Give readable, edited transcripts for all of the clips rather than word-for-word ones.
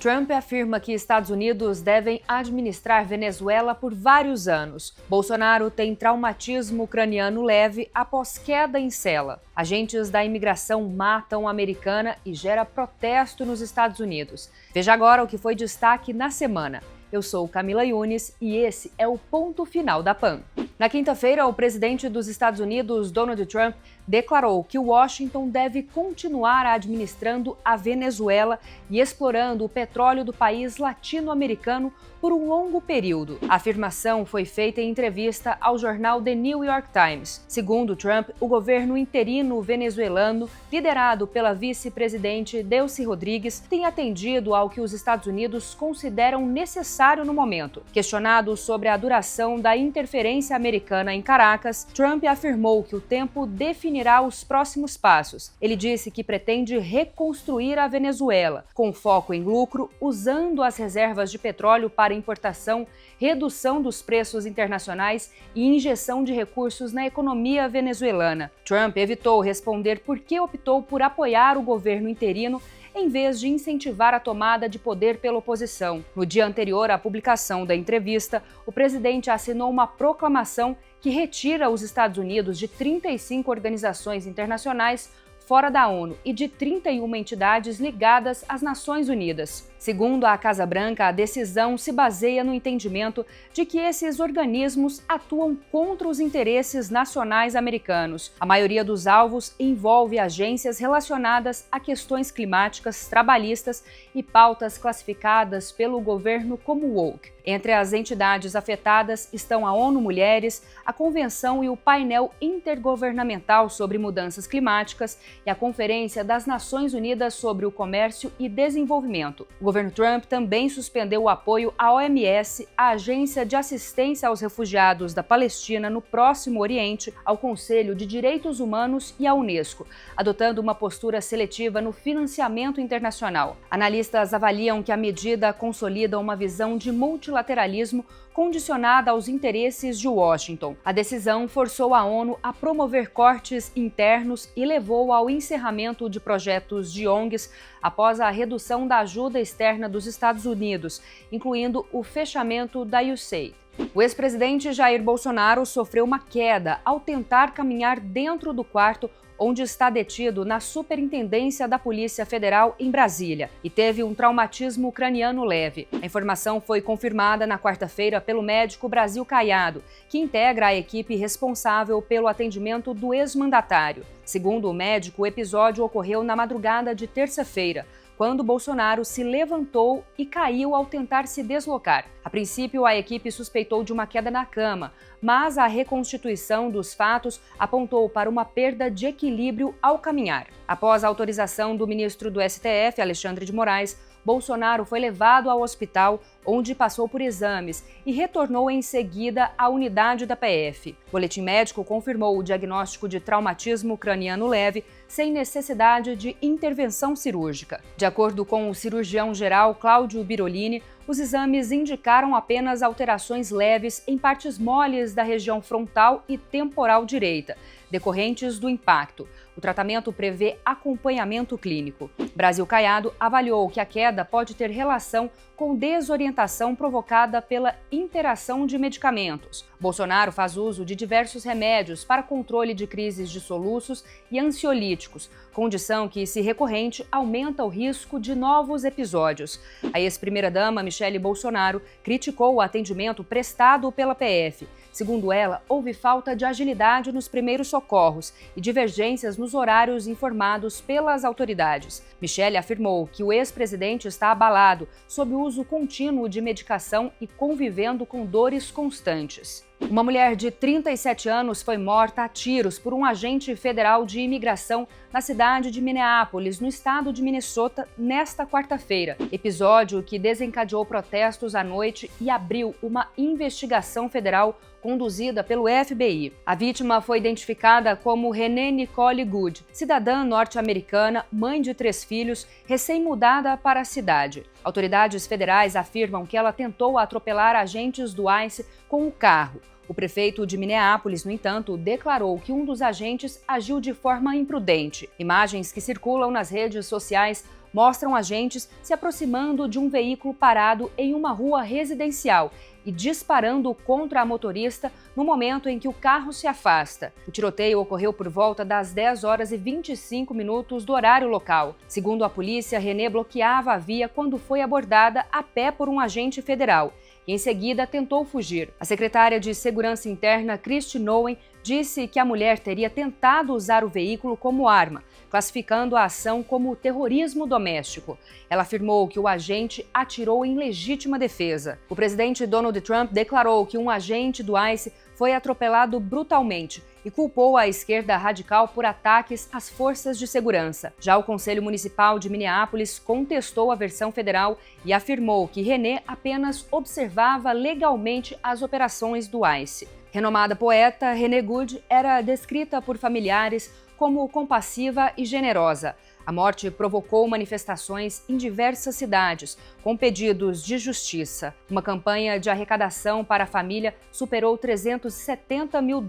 Trump afirma que Estados Unidos devem administrar Venezuela por vários anos. Bolsonaro tem traumatismo ucraniano leve após queda em cela. Agentes da imigração matam americana e gera protesto nos Estados Unidos. Veja agora o que foi destaque na semana. Eu sou Camila Yunis e esse é o Ponto Final da PAN. Na quinta-feira, o presidente dos Estados Unidos, Donald Trump, declarou que Washington deve continuar administrando a Venezuela e explorando o petróleo do país latino-americano por um longo período. A afirmação foi feita em entrevista ao jornal The New York Times. Segundo Trump, o governo interino venezuelano, liderado pela vice-presidente Delcy Rodrigues, tem atendido ao que os Estados Unidos consideram necessário no momento. Questionado sobre a duração da interferência americana em Caracas, Trump afirmou que o tempo definirá os próximos passos. Ele disse que pretende reconstruir a Venezuela, com foco em lucro, usando as reservas de petróleo para importação, redução dos preços internacionais e injeção de recursos na economia venezuelana. Trump evitou responder por que optou por apoiar o governo interino em vez de incentivar a tomada de poder pela oposição. No dia anterior à publicação da entrevista, o presidente assinou uma proclamação que retira os Estados Unidos de 35 organizações internacionais fora da ONU e de 31 entidades ligadas às Nações Unidas. Segundo a Casa Branca, a decisão se baseia no entendimento de que esses organismos atuam contra os interesses nacionais americanos. A maioria dos alvos envolve agências relacionadas a questões climáticas, trabalhistas e pautas classificadas pelo governo como woke. Entre as entidades afetadas estão a ONU Mulheres, a Convenção e o Painel Intergovernamental sobre Mudanças Climáticas e a Conferência das Nações Unidas sobre o Comércio e Desenvolvimento. O governo Trump também suspendeu o apoio à OMS, a Agência de Assistência aos Refugiados da Palestina no Próximo Oriente, ao Conselho de Direitos Humanos e à Unesco, adotando uma postura seletiva no financiamento internacional. Analistas avaliam que a medida consolida uma visão de multilateralismo condicionada aos interesses de Washington. A decisão forçou a ONU a promover cortes internos e levou ao encerramento de projetos de ONGs após a redução da ajuda externa dos Estados Unidos, incluindo o fechamento da USAID. O ex-presidente Jair Bolsonaro sofreu uma queda ao tentar caminhar dentro do quarto onde está detido na Superintendência da Polícia Federal em Brasília, e teve um traumatismo ucraniano leve. A informação foi confirmada na quarta-feira pelo médico Brasil Caiado, que integra a equipe responsável pelo atendimento do ex-mandatário. Segundo o médico, o episódio ocorreu na madrugada de terça-feira, quando Bolsonaro se levantou e caiu ao tentar se deslocar. A princípio, a equipe suspeitou de uma queda na cama, mas a reconstituição dos fatos apontou para uma perda de equilíbrio ao caminhar. Após a autorização do ministro do STF, Alexandre de Moraes, Bolsonaro foi levado ao hospital, onde passou por exames e retornou em seguida à unidade da PF. O boletim médico confirmou o diagnóstico de traumatismo ucraniano leve, sem necessidade de intervenção cirúrgica. De acordo com o cirurgião-geral Cláudio Birolini, os exames indicaram apenas alterações leves em partes moles da região frontal e temporal direita, decorrentes do impacto. O tratamento prevê acompanhamento clínico. Brasil Caiado avaliou que a queda pode ter relação com desorientação provocada pela interação de medicamentos. Bolsonaro faz uso de diversos remédios para controle de crises de soluços e ansiolíticos, condição que, se recorrente, aumenta o risco de novos episódios. A ex-primeira-dama Michele Bolsonaro criticou o atendimento prestado pela PF. Segundo ela, houve falta de agilidade nos primeiros socorros e divergências nos horários informados pelas autoridades. Michele afirmou que o ex-presidente está abalado sob o uso contínuo de medicação e convivendo com dores constantes. Uma mulher de 37 anos foi morta a tiros por um agente federal de imigração na cidade de Minneapolis, no estado de Minnesota, nesta quarta-feira. Episódio que desencadeou protestos à noite e abriu uma investigação federal conduzida pelo FBI. A vítima foi identificada como Renee Nicole Good, cidadã norte-americana, mãe de 3 filhos, recém-mudada para a cidade. Autoridades federais afirmam que ela tentou atropelar agentes do ICE com o carro. O prefeito de Minneapolis, no entanto, declarou que um dos agentes agiu de forma imprudente. Imagens que circulam nas redes sociais mostram agentes se aproximando de um veículo parado em uma rua residencial e disparando contra a motorista no momento em que o carro se afasta. O tiroteio ocorreu por volta das 10 horas e 25 minutos do horário local. Segundo a polícia, René bloqueava a via quando foi abordada a pé por um agente federal e, em seguida, tentou fugir. A secretária de Segurança Interna, Kristi Noem, disse que a mulher teria tentado usar o veículo como arma, classificando a ação como terrorismo doméstico. Ela afirmou que o agente atirou em legítima defesa. O presidente Donald Trump declarou que um agente do ICE foi atropelado brutalmente e culpou a esquerda radical por ataques às forças de segurança. Já o Conselho Municipal de Minneapolis contestou a versão federal e afirmou que René apenas observava legalmente as operações do ICE. Renomada poeta, René Good era descrita por familiares como compassiva e generosa. A morte provocou manifestações em diversas cidades, com pedidos de justiça. Uma campanha de arrecadação para a família superou $370 mil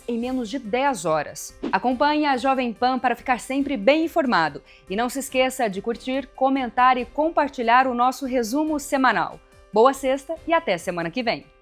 em menos de 10 horas. Acompanhe a Jovem Pan para ficar sempre bem informado. E não se esqueça de curtir, comentar e compartilhar o nosso resumo semanal. Boa sexta e até semana que vem!